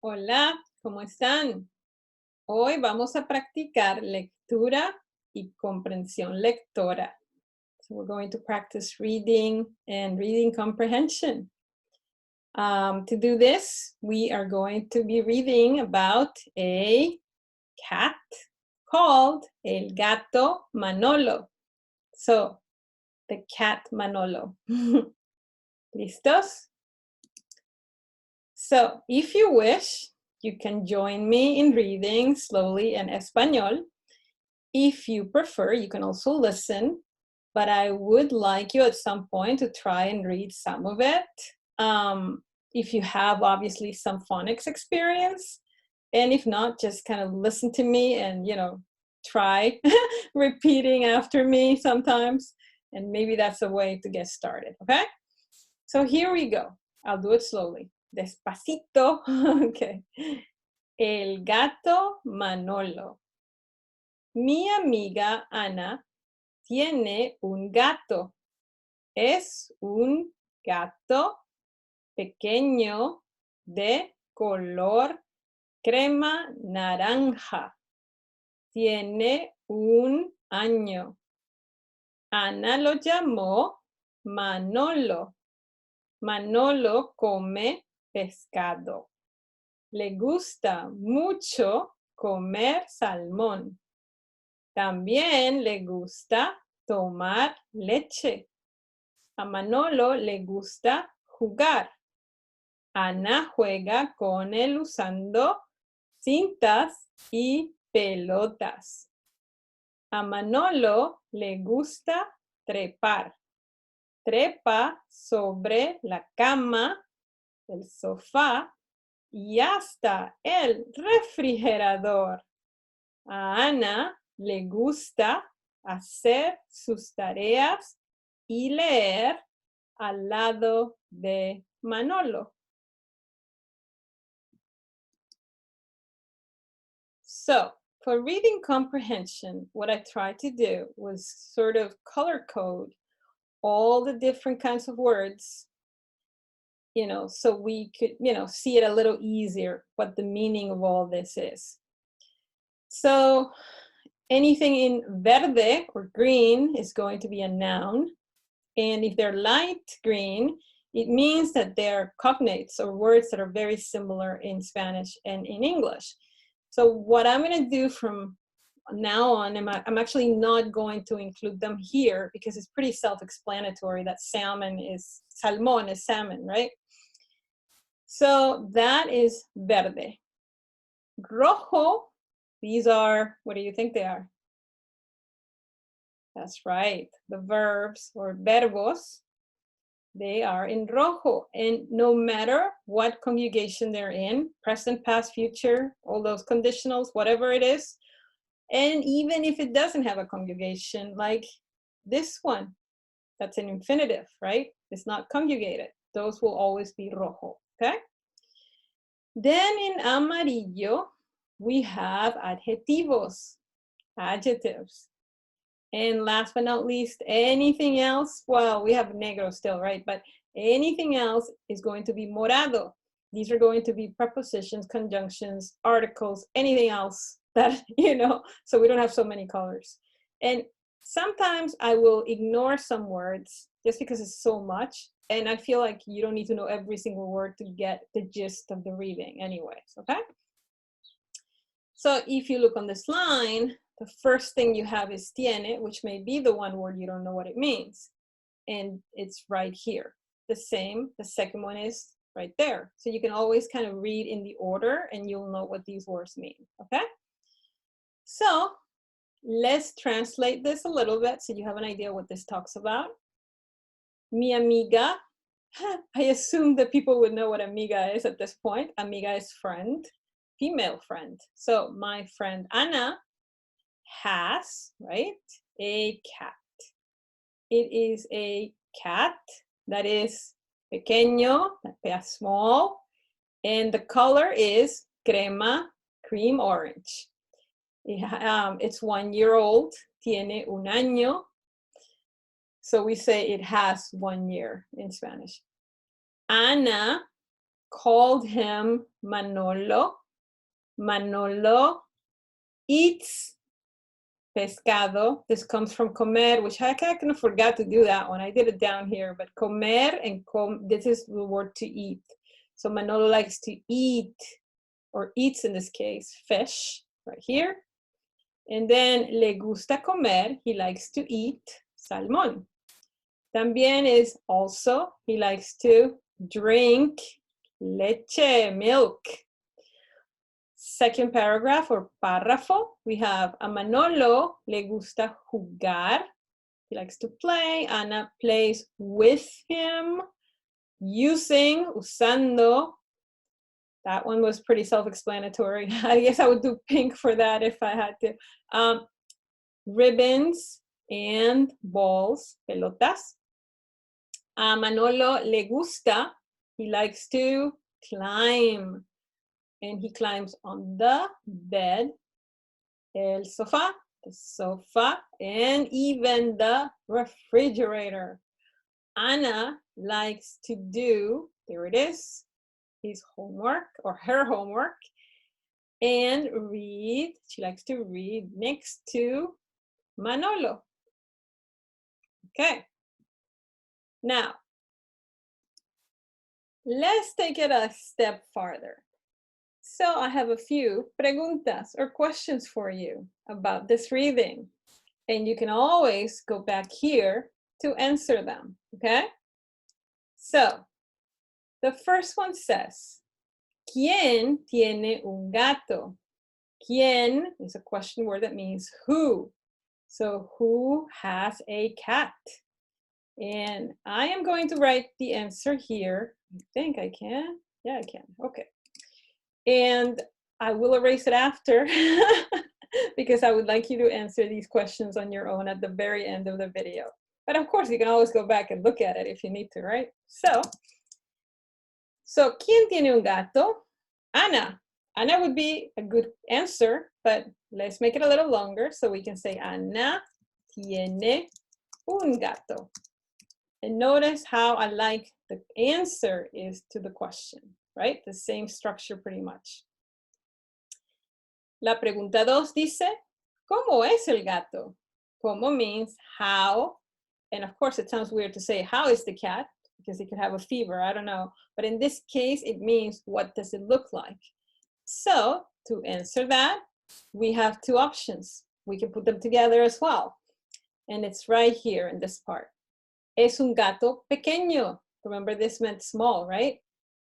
Hola, ¿cómo están? Hoy vamos a practicar lectura y comprensión lectora. So we're going to practice reading and reading comprehension. To do this, we are going to be reading about a cat called El Gato Manolo. So, the cat Manolo. ¿Listos? So, if you wish, you can join me in reading slowly in Espanol. If you prefer, you can also listen, but I would like you at some point to try and read some of it. If you have obviously some phonics experience, and if not, just kind of listen to me and, try repeating after me sometimes, and maybe that's a way to get started, okay? So here we go. I'll do it slowly. Despacito. Okay. El gato Manolo. Mi amiga Ana tiene un gato. Es un gato pequeño de color crema naranja. Tiene un año. Ana lo llamó Manolo. Manolo come pescado. Le gusta mucho comer salmón. También le gusta tomar leche. A Manolo le gusta jugar. Ana juega con él usando cintas y pelotas. A Manolo le gusta trepar. Trepa sobre la cama, el sofá y hasta el refrigerador. A Ana le gusta hacer sus tareas y leer al lado de Manolo. So, for reading comprehension, what I tried to do was sort of color code all the different kinds of words, so we could, see it a little easier what the meaning of all this is. So anything in verde or green is going to be a noun. And if they're light green, it means that they're cognates or words that are very similar in Spanish and in English. So what I'm going to do from now on, I'm actually not going to include them here because it's pretty self-explanatory that salmon is salmon, right? So that is verde. Rojo, these are, what do you think they are? That's right, the verbs or verbos, they are in rojo. And no matter what conjugation they're in, present, past, future, all those conditionals, whatever it is, and even if it doesn't have a conjugation, like this one, that's an infinitive, right? It's not conjugated. Those will always be rojo, okay? Then in amarillo, we have adjetivos, adjectives. And last but not least, anything else, well, we have negro still, right? But anything else is going to be morado. These are going to be prepositions, conjunctions, articles, anything else that, so we don't have so many colors. And sometimes I will ignore some words just because it's so much. And I feel like you don't need to know every single word to get the gist of the reading anyways, okay? So if you look on this line, the first thing you have is tiene, which may be the one word you don't know what it means. And it's right here. The same, the second one is right there. So you can always kind of read in the order and you'll know what these words mean, okay? So let's translate this a little bit so you have an idea what this talks about. Mi amiga, I assume that people would know what amiga is at this point. Amiga is friend, female friend. So my friend Ana has, right, a cat. It is a cat that is pequeño, small, and the color is crema, cream orange. It's 1 year old, tiene un año. So we say it has 1 year in Spanish. Ana called him Manolo. Manolo eats pescado. This comes from comer, which I kind of forgot to do that one. I did it down here, but comer and this is the word to eat. So Manolo likes to eat, or eats in this case, fish, right here. And then le gusta comer, he likes to eat salmón. También is also, he likes to drink leche, milk. Second paragraph or párrafo, we have a Manolo le gusta jugar. He likes to play. Ana plays with him, usando. That one was pretty self-explanatory. I guess I would do pink for that if I had to. Ribbons and balls, pelotas. A Manolo le gusta, he likes to climb. And he climbs on the bed, el sofá, the sofa, and even the refrigerator. Ana likes to do, there it is, his homework or her homework, and read. She likes to read next to Manolo. Okay. Now, let's take it a step farther. So I have a few preguntas or questions for you about this reading. And you can always go back here to answer them, okay? So, the first one says, ¿Quién tiene un gato? ¿Quién is a question word that means who. So, who has a cat? And I am going to write the answer here. I think I can. Yeah, I can. Okay. And I will erase it after because I would like you to answer these questions on your own at the very end of the video. But of course, you can always go back and look at it if you need to, right? So ¿quién tiene un gato? Ana. Ana would be a good answer, but let's make it a little longer so we can say Ana tiene un gato. And notice how I like the answer is to the question. Right? The same structure pretty much. La pregunta 2 dice, ¿cómo es el gato? ¿Cómo means how? And of course, it sounds weird to say, how is the cat? Because it could have a fever, I don't know. But in this case, it means, what does it look like? So, to answer that, we have two options. We can put them together as well. And it's right here in this part. Es un gato pequeño. Remember, this meant small, right?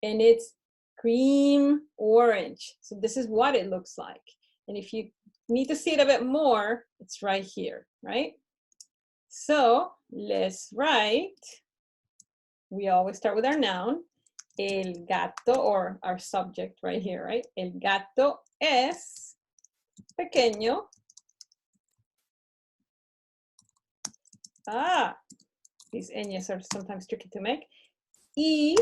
And it's cream orange. So this is what it looks like. And if you need to see it a bit more, it's right here, right? So let's write, we always start with our noun, el gato, or our subject right here, right? El gato es pequeño. These ñes are sometimes tricky to make. Y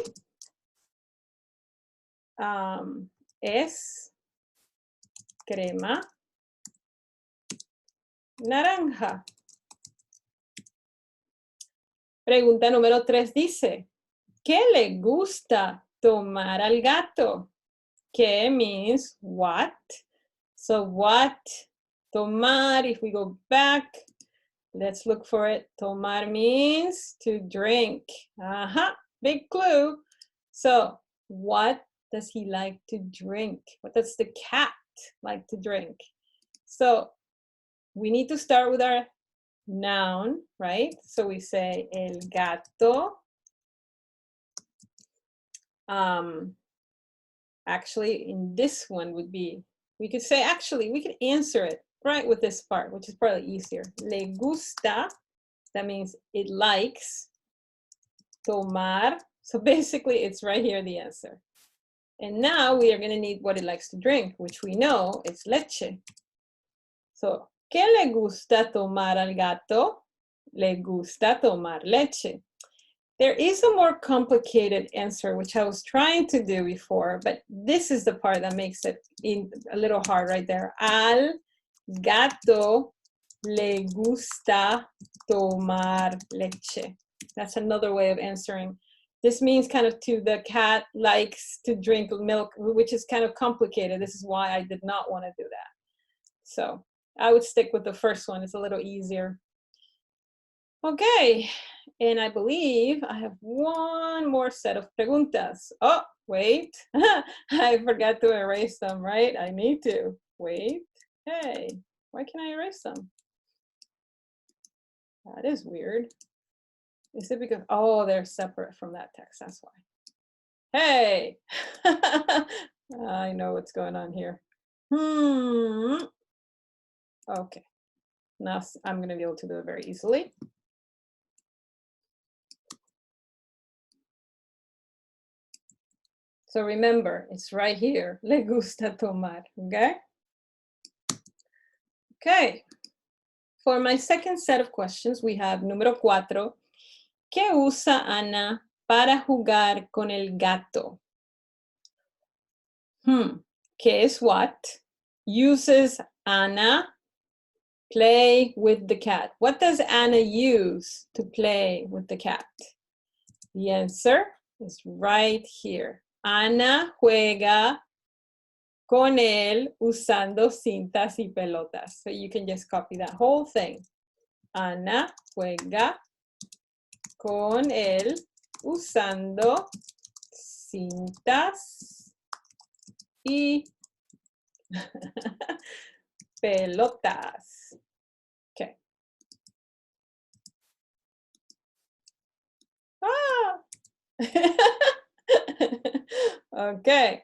es crema naranja. Pregunta número 3 dice, ¿qué le gusta tomar al gato? ¿Qué means what? So what? Tomar, if we go back, let's look for it. Tomar means to drink. Big clue. So what does he like to drink? What does the cat like to drink? So we need to start with our noun, right? So we say el gato. Actually, in this one would be, we could say, actually, we could answer it right with this part, which is probably easier. Le gusta, that means it likes. Tomar, so basically it's right here, the answer. And now we are going to need what it likes to drink, which we know it's leche. So, ¿qué le gusta tomar al gato? Le gusta tomar leche. There is a more complicated answer, which I was trying to do before, but this is the part that makes it a little hard right there. Al gato le gusta tomar leche. That's another way of answering. This means kind of the cat likes to drink milk, which is kind of complicated. This is why I did not want to do that. So I would stick with the first one. It's a little easier. Okay, and I believe I have one more set of preguntas. Oh, wait, I forgot to erase them, right? I need to. Wait, hey, why can't I erase them? That is weird. Is it because, oh, they're separate from that text, that's why. Hey, I know what's going on here. Okay, now I'm gonna be able to do it very easily. So remember, it's right here. Le gusta tomar, okay? Okay. For my second set of questions, we have número 4. ¿Qué usa Ana para jugar con el gato? ¿Qué es what? Uses Ana play with the cat. What does Ana use to play with the cat? The answer is right here. Ana juega con él usando cintas y pelotas. So you can just copy that whole thing. Ana juega con él usando cintas y pelotas. Okay. Okay.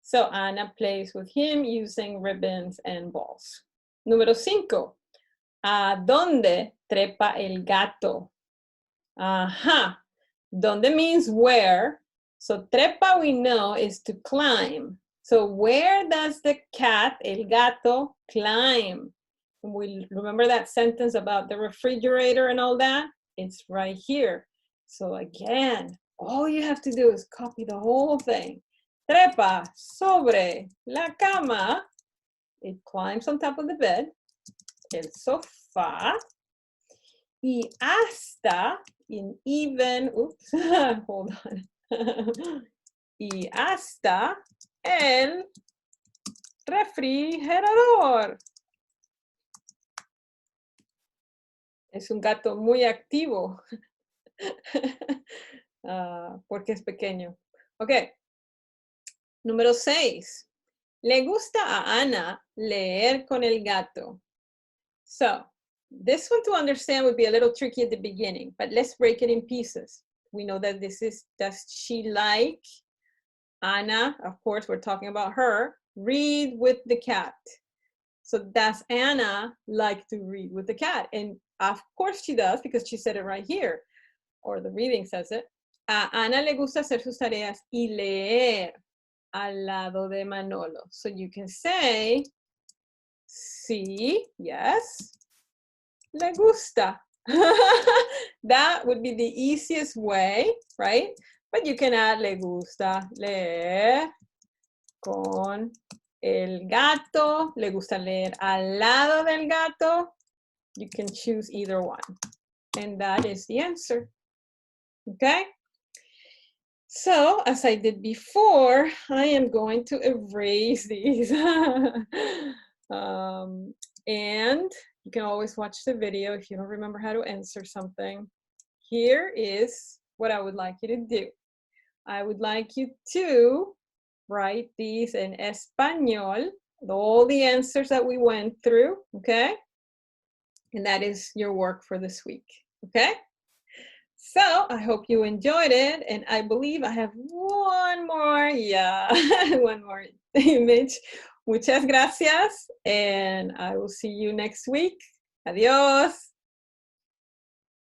So Ana plays with him using ribbons and balls. Número 5. ¿A dónde trepa el gato? Ajá. ¿Dónde means where? So trepa we know is to climb. So where does the cat, el gato, climb? We remember that sentence about the refrigerator and all that? It's right here. So again, all you have to do is copy the whole thing. Trepa sobre la cama. It climbs on top of the bed. El sofá. Y hasta in even, oops, hold on. Y hasta el refrigerador. Es un gato muy activo. Porque es pequeño. Ok. Número 6. Le gusta a Ana leer con el gato. So, this one to understand would be a little tricky at the beginning, but let's break it in pieces. We know that this is, does she like Ana, of course, we're talking about her, read with the cat. So does Ana like to read with the cat? And of course she does, because she said it right here, or the reading says it. A Ana le gusta hacer sus tareas y leer al lado de Manolo. So you can say, sí, yes, le gusta. That would be the easiest way, right? But you can add le gusta leer con el gato. Le gusta leer al lado del gato. You can choose either one. And that is the answer. Okay? So, as I did before, I am going to erase these. And you can always watch the video if you don't remember how to answer something. Here is what I would like you to do. I would like you to write these in Español, all the answers that we went through, okay? And that is your work for this week, okay? So I hope you enjoyed it, and I believe I have one more, one more image. Muchas gracias, and I will see you next week. Adiós.